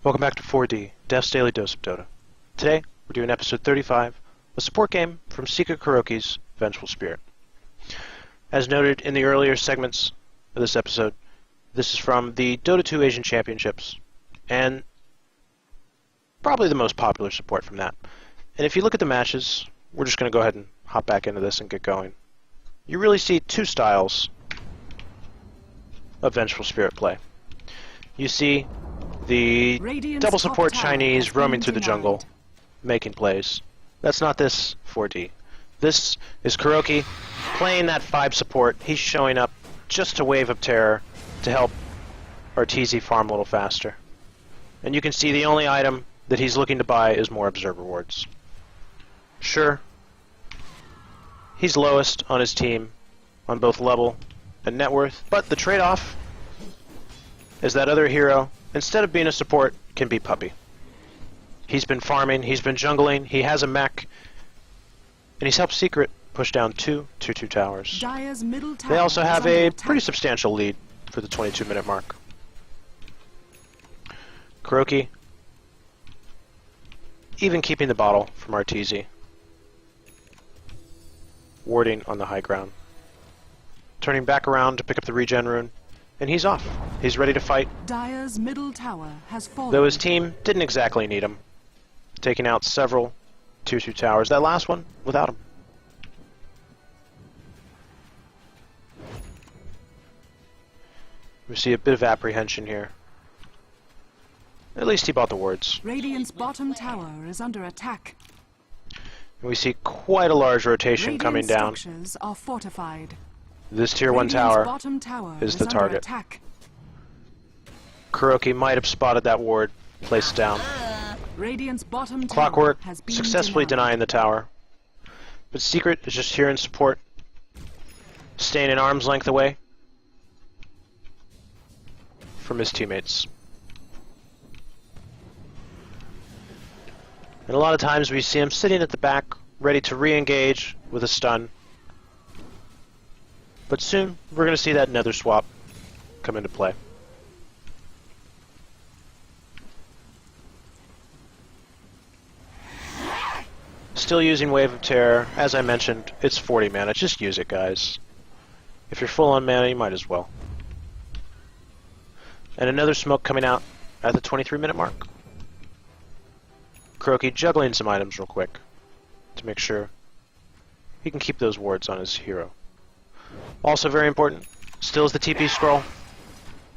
Welcome back to 4D, Dev's Daily Dose of Dota. Today, we're doing episode 35, a support game from KuroKy's Vengeful Spirit. As noted in the earlier segments of this episode, this is from the Dota 2 Asian Championships, and probably the most popular support from that. And if you look at the matches, we're just going to go ahead and hop back into this and get going. You really see two styles of Vengeful Spirit play. You see the double support Chinese roaming through the jungle, making plays. That's not this 4D. This is KuroKy playing that 5 support. He's showing up just to wave up terror to help pt3 farm a little faster. And you can see the only item that he's looking to buy is more observer wards. Sure, he's lowest on his team on both level and net worth, but the trade-off is that other hero, instead of being a support, can be Puppy. He's been farming, he's been jungling, he has a mech, and he's helped Secret push down two 2/2 towers. They also have a pretty substantial lead for the 22-minute mark. KuroKy even keeping the bottle from pt3, warding on the high ground. Turning back around to pick up the regen rune, and he's off. He's ready to fight. Dire's middle tower has fallen. Though his team didn't exactly need him, taking out several 2/2 towers. That last one, without him. We see a bit of apprehension here. At least he bought the wards. Radiant's bottom tower is under attack. And we see quite a large rotation coming down. Structures are fortified. This tier 1 tower is the target. Attack. KuroKy might have spotted that ward, placed it down. Radiant's bottom Clockwork tower has been successfully denied. denying the tower. But Secret is just here in support, staying an arm's length away from his teammates. And a lot of times we see him sitting at the back, ready to re-engage with a stun. But soon, we're going to see that nether swap come into play. Still using Wave of Terror. As I mentioned, it's 40 mana. Just use it, guys. If you're full on mana, you might as well. And another smoke coming out at the 23-minute mark. KuroKy juggling some items real quick to make sure he can keep those wards on his hero. Also very important, still is the TP scroll.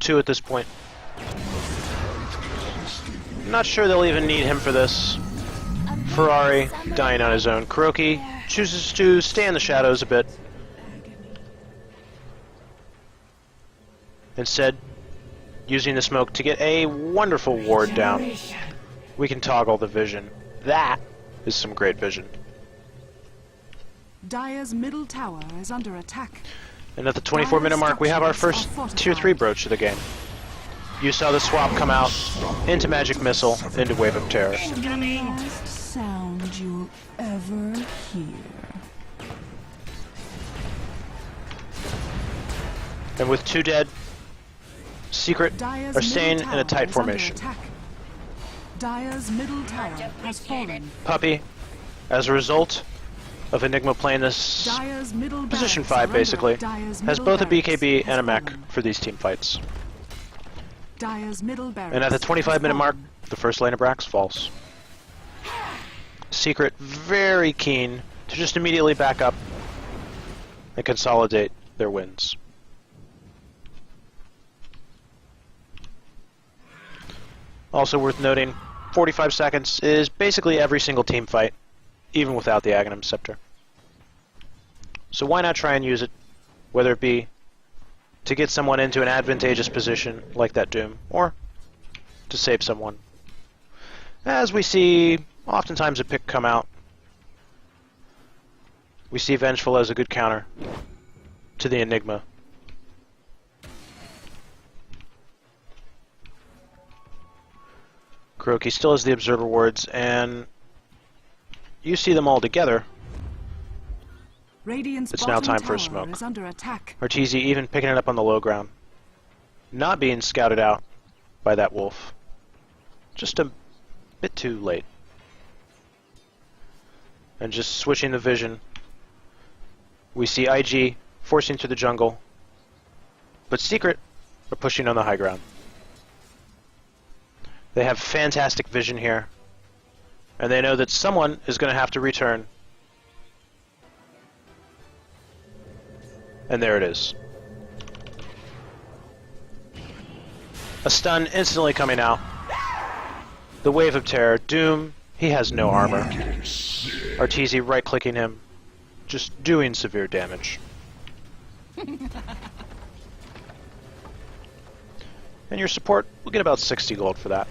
2 at this point. Not sure they'll even need him for this. Ferrari dying on his own. KuroKy chooses to stay in the shadows a bit. Instead, using the smoke to get a wonderful ward down. We can toggle the vision. That is some great vision. Dire's middle tower is under attack. And at the 24-minute mark, we have our first tier 3 brooch of the game. You saw the swap come out into Magic Missile, into Wave of Terror. Last sound you'll ever hear. And with 2 dead, Secret are staying in a tight formation. Dire's middle tower has fallen. Puppy, as a result of Enigma playing this position 5 basically, has both a BKB and a mech for these team fights. And at the 25-minute mark, the first lane of Brax falls. Secret very keen to just immediately back up and consolidate their wins. Also worth noting, 45 seconds is basically every single team fight, even without the Aghanim Scepter. So why not try and use it, whether it be to get someone into an advantageous position like that Doom, or to save someone. As we see oftentimes a pick come out, we see Vengeful as a good counter to the Enigma. KuroKy still has the observer wards, and you see them all together. It's now time for a smoke. pt3 even picking it up on the low ground. Not being scouted out by that wolf. just a bit too late. And just switching the vision, we see IG forcing through the jungle, but Secret are pushing on the high ground. They have fantastic vision here, and they know that someone is going to have to return. And there it is. A stun instantly coming out. The wave of terror. Doom, he has no armor. Arteezy right-clicking him, just doing severe damage. And your support will get about 60 gold for that.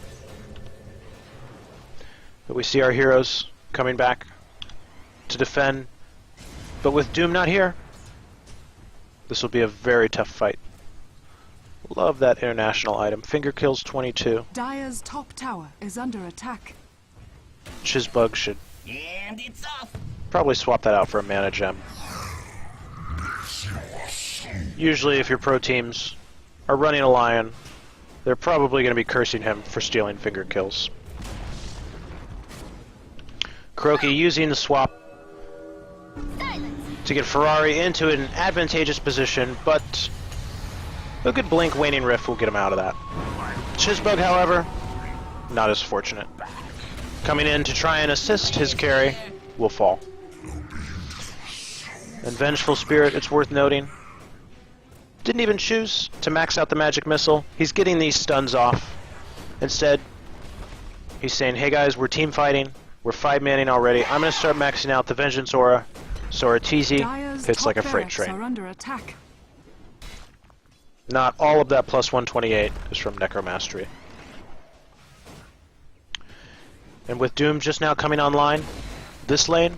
But we see our heroes coming back to defend, but with Doom not here, this will be a very tough fight. Love that international item. Finger kills 22. Dire's top tower is under attack. Chizbug should And it's off. probably swap that out for a mana gem. Usually if your pro teams are running a lion, they're probably going to be cursing him for stealing finger kills. KuroKy using the swap to get Ferrari into an advantageous position, but a good blink waning rift will get him out of that. Chizbug, however, not as fortunate. Coming in to try and assist his carry will fall. And Vengeful Spirit, it's worth noting, didn't even choose to max out the magic missile. He's getting these stuns off. Instead, he's saying, hey guys, we're team fighting. We're 5-manning already. I'm going to start maxing out the Vengeance Aura, so Arteezy hits like a freight train. Are under attack. Not all of that plus 128 is from Necromastery. And with Doom just now coming online, this lane,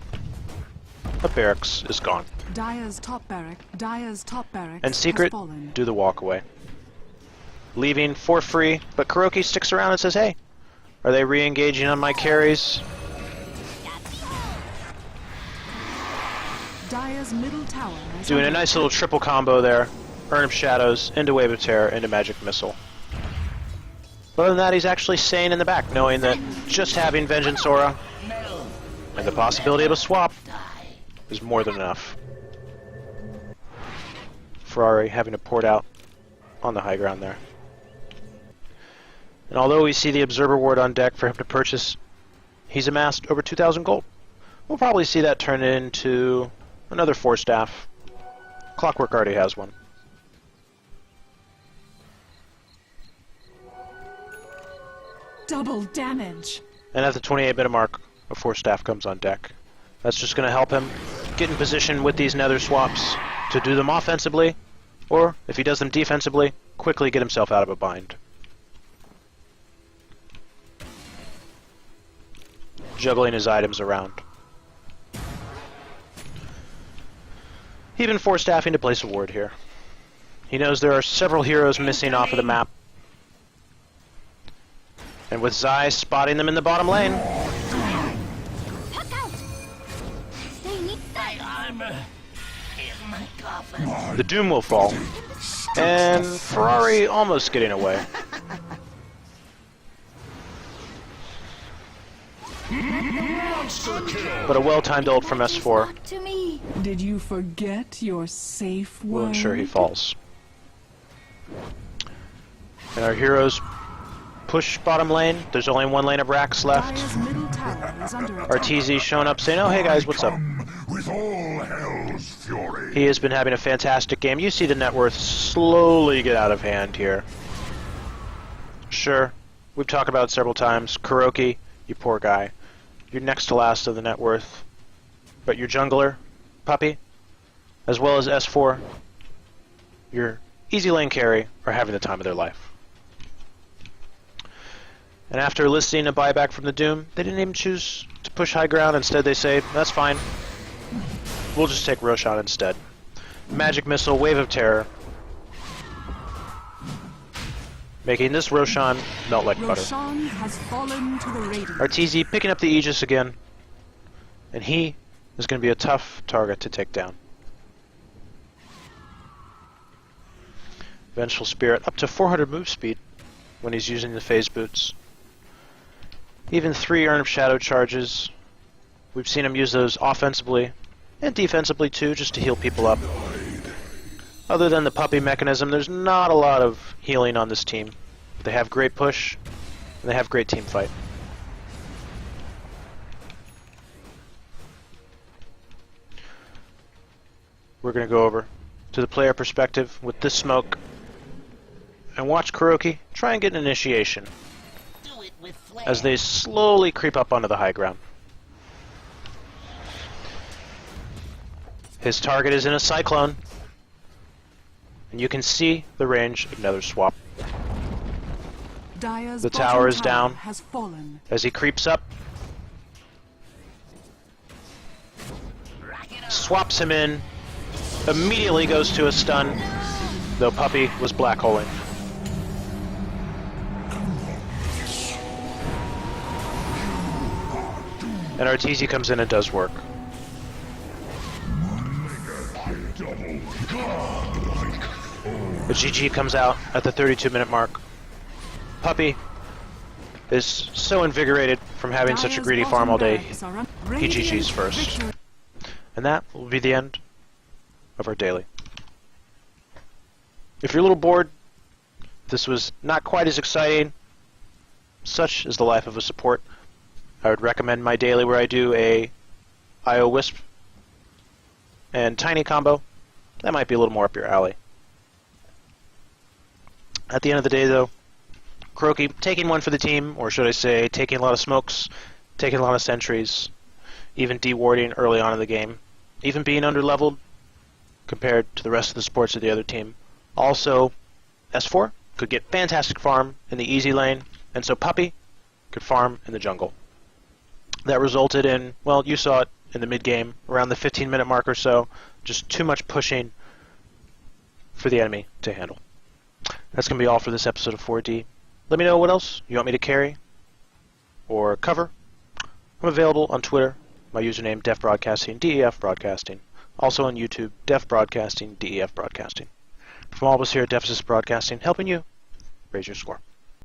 a barracks is gone. Dire's top barracks And Secret do the walk away. Leaving for free, but KuroKy sticks around and says, hey, are they re-engaging on my carries? Dire's middle tower is Doing a under nice little triple combo there. Urn of Shadows, into Wave of Terror, into Magic Missile. But other than that, he's actually sane in the back, knowing that just having Vengeance Aura and the possibility of a swap is more than enough. Ferrari having to port out on the high ground there. And although we see the Observer Ward on deck for him to purchase, he's amassed over 2,000 gold. We'll probably see that turn into another 4-staff. Clockwork already has one. double damage. And at the 28-minute mark, a 4-staff comes on deck. That's just going to help him get in position with these nether swaps to do them offensively, or, if he does them defensively, quickly get himself out of a bind. Juggling his items around. Even 4-staffing to place a ward here. He knows there are several heroes missing off of the map. And with Zai spotting them in the bottom lane, the Doom will fall. And Ferrari almost getting away. But a well-timed ult from S4 Did you forget your safe word? will ensure he falls. And our heroes push bottom lane. There's only one lane of racks left. Dire's middle tower is under attack. Arteezy showing up saying, oh hey guys, what's up? With all hell's fury. He has been having a fantastic game. You see the net worth slowly get out of hand here. Sure, we've talked about it several times. KuroKy, you poor guy. You're next to last of the net worth. But your jungler, Puppy, as well as S4, your easy lane carry, are having the time of their life. And after eliciting a buyback from the Doom, they didn't even choose to push high ground. Instead they say, that's fine. We'll just take Roshan instead. Magic Missile, Wave of Terror. Making this Roshan melt like butter. Roshan has fallen to the Radiant. Arteezy picking up the Aegis again. And he is going to be a tough target to take down. Vengeful Spirit up to 400 move speed when he's using the phase boots. Even 3 Urn of Shadow charges. We've seen him use those offensively and defensively too, just to heal people up. Other than the puppy mechanism, there's not a lot of healing on this team. They have great push, and they have great team fight. We're going to go over to the player perspective with this smoke and watch KuroKy try and get an initiation as they slowly creep up onto the high ground. His target is in a cyclone, and you can see the range of Nether Swap. The tower is down as he creeps up, swaps him in, immediately goes to a stun, though Puppy was black holing. And Arteezy comes in and does work. The GG comes out at the 32-minute mark. Puppy is so invigorated from having such a greedy farm all day, he GG's first. And that will be the end of our daily. If you're a little bored, this was not quite as exciting, such is the life of a support, I would recommend my daily where I do a IO Wisp and Tiny combo. That might be a little more up your alley. At the end of the day, though, KuroKy taking one for the team, or should I say, taking a lot of smokes, taking a lot of sentries, even dewarding early on in the game, even being underleveled compared to the rest of the supports of the other team. Also, S4 could get fantastic farm in the easy lane, and so Puppy could farm in the jungle. That resulted in, well, you saw it in the mid-game, around the 15-minute mark or so, just too much pushing for the enemy to handle. That's going to be all for this episode of 4D. Let me know what else you want me to carry or cover. I'm available on Twitter, my username Def Broadcasting, DEF Broadcasting. Also on YouTube, Def Broadcasting, DEF Broadcasting. From all of us here at Deficit Broadcasting, helping you raise your score.